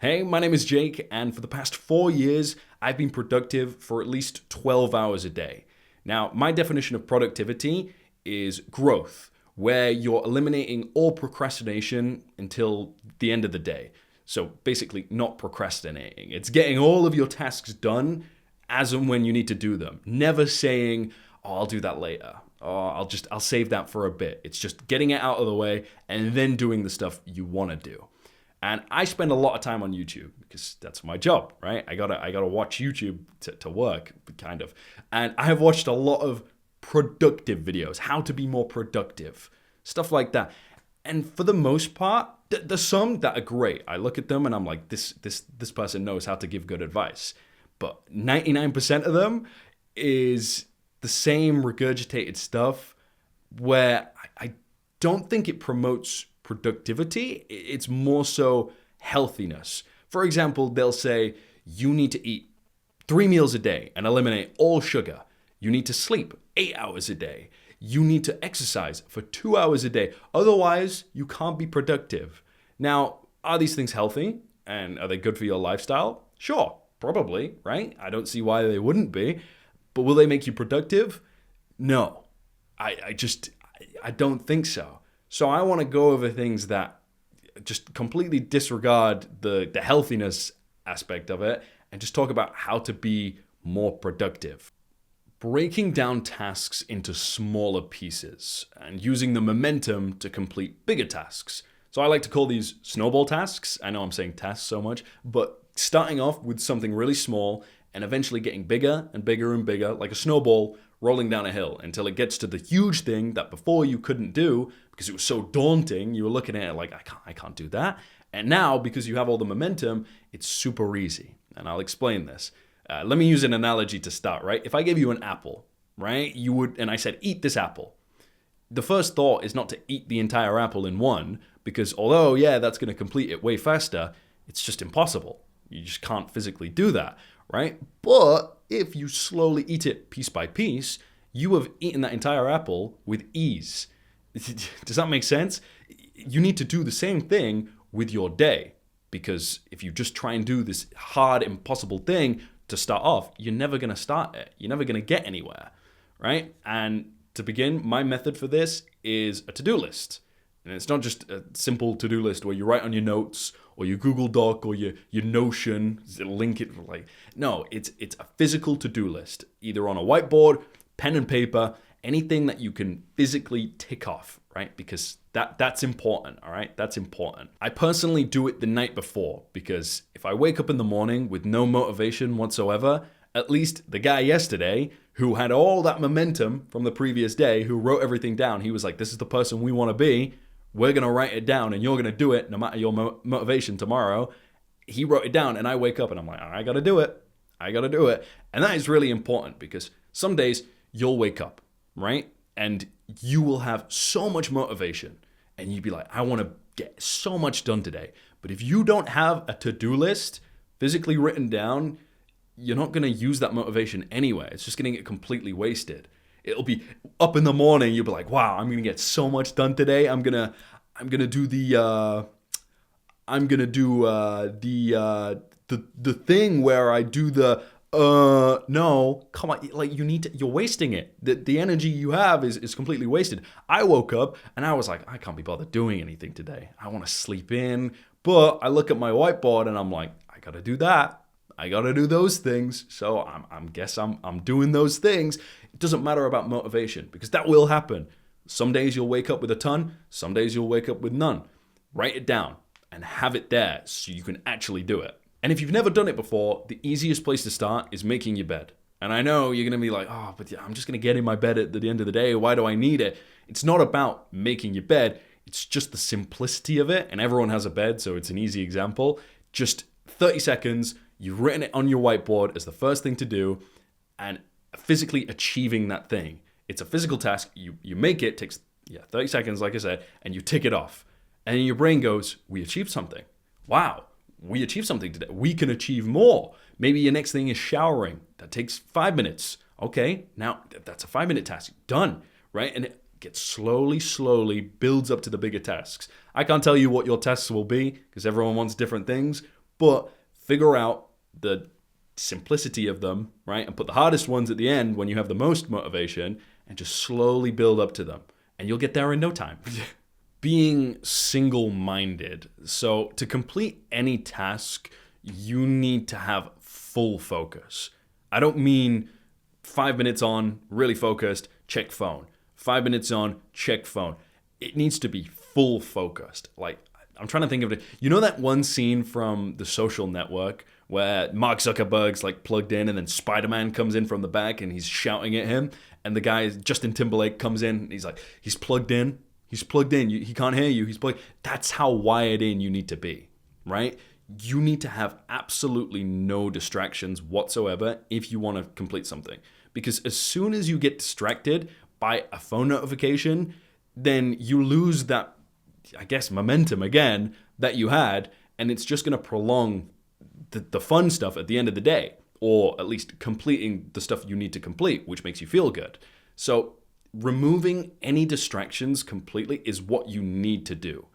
Hey, my name is Jake, and for the past 4 years, I've been productive for at least 12 hours a day. Now, my definition of productivity is growth, where you're eliminating all procrastination until the end of the day. So basically, not procrastinating. It's getting all of your tasks done as and when you need to do them. Never saying, oh, I'll do that later. Oh, I'll save that for a bit. It's just getting it out of the way and then doing the stuff you want to do. And I spend a lot of time on YouTube because that's my job, right? I gotta watch YouTube to work, kind of. And I have watched a lot of productive videos, how to be more productive, stuff like that. And for the most part, there's some that are great. I look at them and I'm like, this person knows how to give good advice. But 99% of them is the same regurgitated stuff where I don't think it promotes productivity. It's more so healthiness. For example, they'll say you need to eat 3 meals a day and eliminate all sugar. You need to sleep 8 hours a day. You need to exercise for 2 hours a day. Otherwise, you can't be productive. Now, are these things healthy? And are they good for your lifestyle? Sure, probably, right? I don't see why they wouldn't be. But will they make you productive? No. I don't think so. So I want to go over things that just completely disregard the healthiness aspect of it and just talk about how to be more productive. Breaking down tasks into smaller pieces and using the momentum to complete bigger tasks. So I like to call these snowball tasks. I know I'm saying tasks so much, but starting off with something really small and eventually getting bigger and bigger and bigger, like a snowball rolling down a hill until it gets to the huge thing that before you couldn't do because it was so daunting. You were looking at it like, I can't do that. And now, because you have all the momentum, it's super easy. And I'll explain this. Let me use an analogy to start, right? If I gave you an apple, right, and I said, eat this apple. The first thought is not to eat the entire apple in one, because although, yeah, that's going to complete it way faster, it's just impossible. You just can't physically do that, right? But if you slowly eat it piece by piece, you have eaten that entire apple with ease. Does that make sense? You need to do the same thing with your day, because if you just try and do this hard, impossible thing to start off, you're never going to start it. You're never going to get anywhere, right? And to begin, my method for this is a to-do list. And it's not just a simple to-do list where you write on your notes or your Google Doc or your Notion, link it. No, it's a physical to-do list, either on a whiteboard, pen and paper, anything that you can physically tick off, right? Because that's important, all right? That's important. I personally do it the night before because if I wake up in the morning with no motivation whatsoever, at least the guy yesterday who had all that momentum from the previous day, who wrote everything down, he was like, this is the person we want to be. We're going to write it down and you're going to do it no matter your motivation tomorrow. He wrote it down and I wake up and I'm like, I got to do it. I got to do it. And that is really important because some days you'll wake up, right? And you will have so much motivation and you'd be like, I want to get so much done today. But if you don't have a to-do list physically written down, you're not going to use that motivation anyway. It's just going to get completely wasted. It'll be up in the morning. You'll be like, wow, I'm going to get so much done today. I'm going to do the thing where I do the, no, come on. Like you're wasting it. The energy you have is completely wasted. I woke up and I was like, I can't be bothered doing anything today. I want to sleep in. But I look at my whiteboard and I'm like, I got to do that. I got to do those things. So I'm doing those things. It doesn't matter about motivation because that will happen. Some days you'll wake up with a ton. Some days you'll wake up with none. Write it down and have it there so you can actually do it. And if you've never done it before, the easiest place to start is making your bed. And I know you're going to be like, oh, but yeah, I'm just going to get in my bed at the end of the day. Why do I need it? It's not about making your bed. It's just the simplicity of it. And everyone has a bed, so it's an easy example. Just 30 seconds. You've written it on your whiteboard as the first thing to do and physically achieving that thing. It's a physical task. You make it, takes 30 seconds, like I said, and you tick it off. And then your brain goes, we achieved something. Wow, we achieved something today. We can achieve more. Maybe your next thing is showering. That takes 5 minutes. Okay, now that's a 5-minute task. Done, right? And it gets slowly builds up to the bigger tasks. I can't tell you what your tasks will be because everyone wants different things. but figure out the simplicity of them, right? And put the hardest ones at the end when you have the most motivation and just slowly build up to them. And you'll get there in no time. Being single-minded. So to complete any task, you need to have full focus. I don't mean 5 minutes on, really focused, check phone. 5 minutes on, check phone. It needs to be full focused. Like, I'm trying to think of it. You know that one scene from The Social Network where Mark Zuckerberg's like plugged in and then Spider-Man comes in from the back and he's shouting at him, and the guy, Justin Timberlake, comes in and he's like, he's plugged in. He's plugged in. He can't hear you. He's plugged. That's how wired in you need to be, right? You need to have absolutely no distractions whatsoever if you want to complete something. Because as soon as you get distracted by a phone notification, then you lose that, I guess, momentum again that you had, and it's just going to prolong the fun stuff at the end of the day, or at least completing the stuff you need to complete, which makes you feel good. So removing any distractions completely is what you need to do.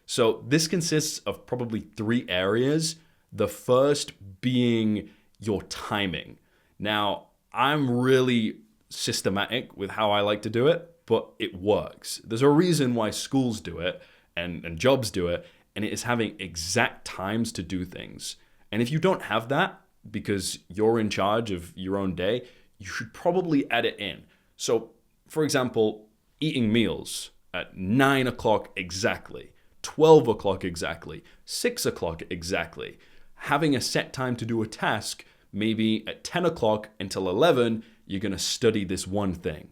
So this consists of probably 3 areas. The first being your timing. Now, I'm really systematic with how I like to do it, but it works. There's a reason why schools do it and jobs do it, and it is having exact times to do things. And if you don't have that, because you're in charge of your own day, you should probably add it in. So, for example, eating meals at 9 o'clock exactly, 12 o'clock exactly, 6 o'clock exactly. Having a set time to do a task, maybe at 10 o'clock until 11, you're going to study this one thing.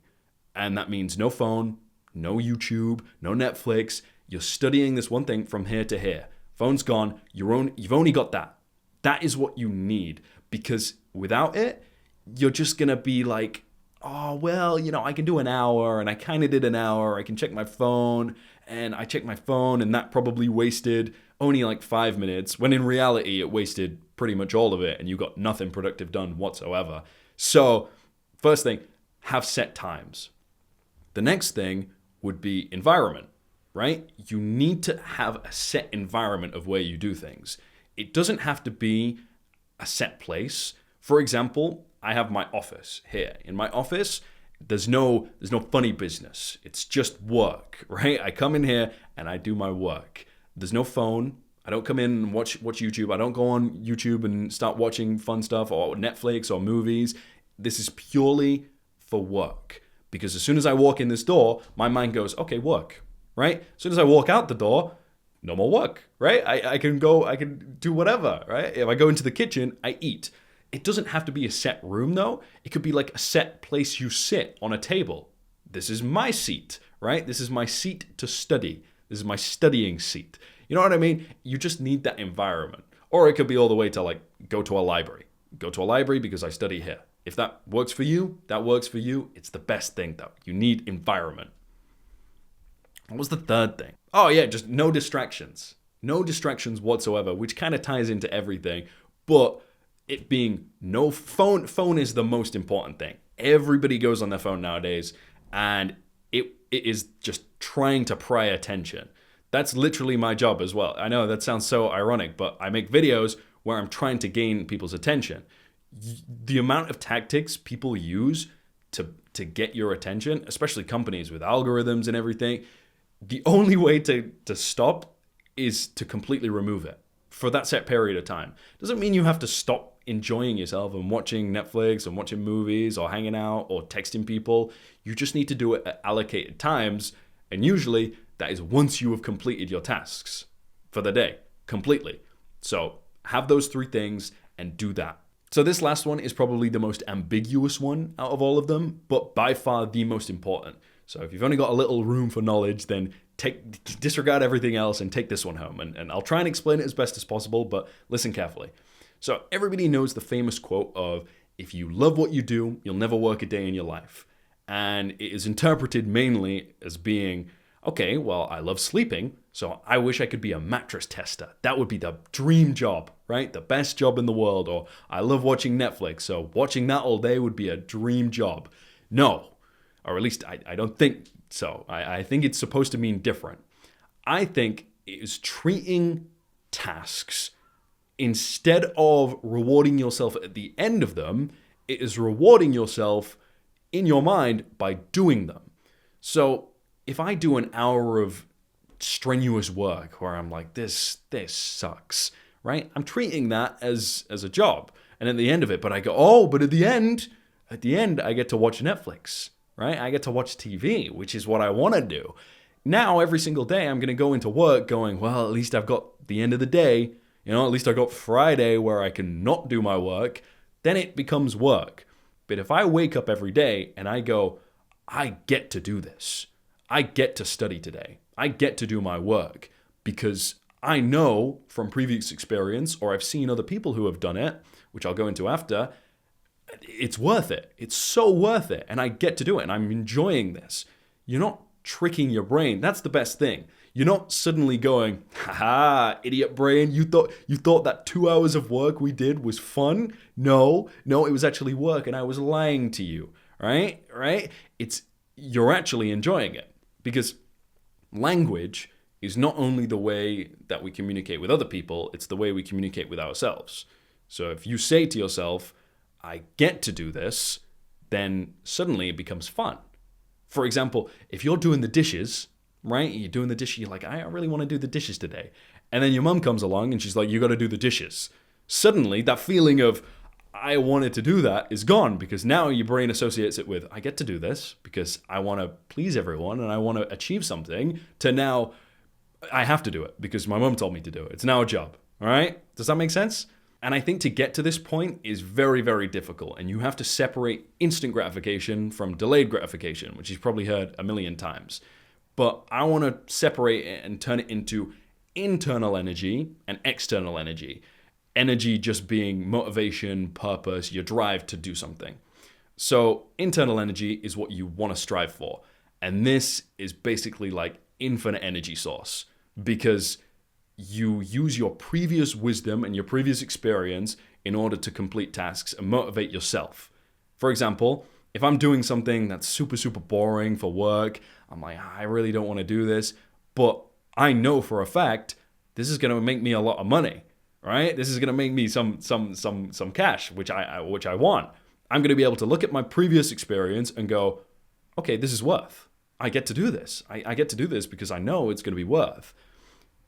And that means no phone, no YouTube, no Netflix. You're studying this one thing from here to here. Phone's gone. You've only got that. That is what you need, because without it, you're just going to be like, oh, well, I can do an hour, and I kind of did an hour. I can check my phone, and I checked my phone, and that probably wasted only like 5 minutes, when in reality, it wasted pretty much all of it, and you got nothing productive done whatsoever. So, first thing, have set times. The next thing would be environment, right? You need to have a set environment of where you do things. It doesn't have to be a set place. For example, I have my office here. In my office, there's no funny business. It's just work, right? I come in here and I do my work. There's no phone. I don't come in and watch YouTube. I don't go on YouTube and start watching fun stuff or Netflix or movies. This is purely for work. Because as soon as I walk in this door, my mind goes, okay, work, right? As soon as I walk out the door, no more work, right? I can do whatever, right? If I go into the kitchen, I eat. It doesn't have to be a set room though. It could be like a set place you sit on a table. This is my seat, right? This is my seat to study. This is my studying seat. You know what I mean? You just need that environment. Or it could be all the way to like go to a library. Go to a library because I study here. If that works for you, that works for you. It's the best thing though. You need environment. What was the third thing? Oh yeah, just no distractions. No distractions whatsoever, which kind of ties into everything. But it being no phone. Phone is the most important thing. Everybody goes on their phone nowadays, and it is just trying to pry attention. That's literally my job as well. I know that sounds so ironic, but I make videos where I'm trying to gain people's attention. The amount of tactics people use to get your attention, especially companies with algorithms and everything, the only way to stop is to completely remove it for that set period of time. Doesn't mean you have to stop enjoying yourself and watching Netflix and watching movies or hanging out or texting people. You just need to do it at allocated times, and usually that is once you have completed your tasks for the day completely. So have those 3 things and do that. So this last one is probably the most ambiguous one out of all of them, but by far the most important. So if you've only got a little room for knowledge, then disregard everything else and take this one home. And I'll try and explain it as best as possible, but listen carefully. So everybody knows the famous quote of, if you love what you do, you'll never work a day in your life. And it is interpreted mainly as being, okay, well, I love sleeping, so I wish I could be a mattress tester. That would be the dream job, right? The best job in the world. Or I love watching Netflix, so watching that all day would be a dream job. No, or at least I don't think so. I think it's supposed to mean different. I think it is treating tasks instead of rewarding yourself at the end of them, it is rewarding yourself in your mind by doing them. So if I do an hour of strenuous work where I'm like, this sucks, right? I'm treating that as a job. And at the end of it, but I go, oh, but at the end, I get to watch Netflix, right? I get to watch TV, which is what I want to do. Now, every single day, I'm going to go into work going, well, at least I've got the end of the day. At least I got Friday where I can not do my work. Then it becomes work. But if I wake up every day and I go, I get to do this. I get to study today. I get to do my work because I know from previous experience, or I've seen other people who have done it, which I'll go into after, it's worth it. It's so worth it. And I get to do it. And I'm enjoying this. You're not tricking your brain. That's the best thing. You're not suddenly going, haha, idiot brain, you thought that 2 hours of work we did was fun? No, it was actually work and I was lying to you, right? You're actually enjoying it because language is not only the way that we communicate with other people, it's the way we communicate with ourselves. So if you say to yourself, I get to do this, then suddenly it becomes fun. For example, if you're doing the dishes, right? You're doing the dishes, you're like, I really want to do the dishes today. And then your mum comes along and she's like, you got to do the dishes. Suddenly, that feeling of, I wanted to do that is gone because now your brain associates it with, I get to do this because I want to please everyone and I want to achieve something, to now, I have to do it because my mum told me to do it. It's now a job, all right? Does that make sense? And I think to get to this point is very, very difficult. And you have to separate instant gratification from delayed gratification, which you've probably heard a million times. But I want to separate it and turn it into internal energy and external energy. Energy just being motivation, purpose, your drive to do something. So internal energy is what you want to strive for. And this is basically like infinite energy source because you use your previous wisdom and your previous experience in order to complete tasks and motivate yourself. For example, if I'm doing something that's super, super boring for work, I'm like, I really don't want to do this, but I know for a fact this is going to make me a lot of money, right? This is going to make me some cash, which I want. I'm going to be able to look at my previous experience and go, okay, this is worth. I get to do this. I get to do this because I know it's going to be worth.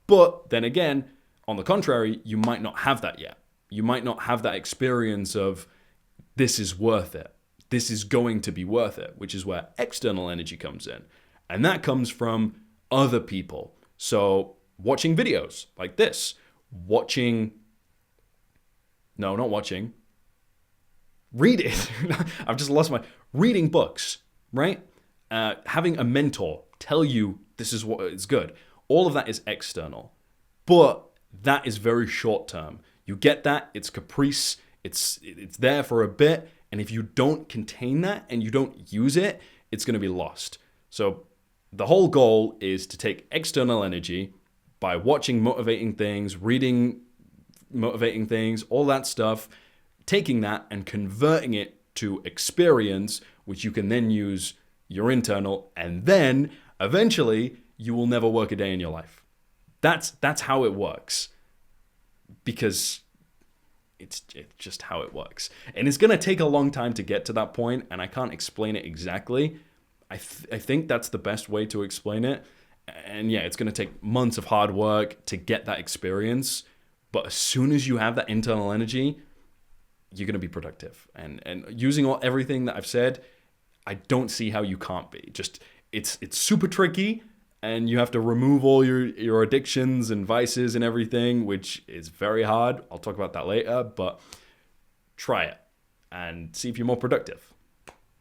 But then again, on the contrary, you might not have that yet. You might not have that experience of this is worth it. This is going to be worth it, which is where external energy comes in. And that comes from other people. So watching videos like this, reading. I've just lost reading books, right? Having a mentor tell you this is what is good. All of that is external, but that is very short term. You get that, it's caprice, it's there for a bit, and if you don't contain that and you don't use it, it's going to be lost. So the whole goal is to take external energy by watching motivating things, reading motivating things, all that stuff, taking that and converting it to experience, which you can then use your internal, and then eventually you will never work a day in your life. That's how it works, because it's just how it works. And it's going to take a long time to get to that point, and I can't explain it exactly. I think that's the best way to explain it. And yeah, it's going to take months of hard work to get that experience. But as soon as you have that internal energy, you're going to be productive. And using everything that I've said, I don't see how you can't be. Just it's super tricky, and you have to remove all your addictions and vices and everything, which is very hard. I'll talk about that later, but try it and see if you're more productive.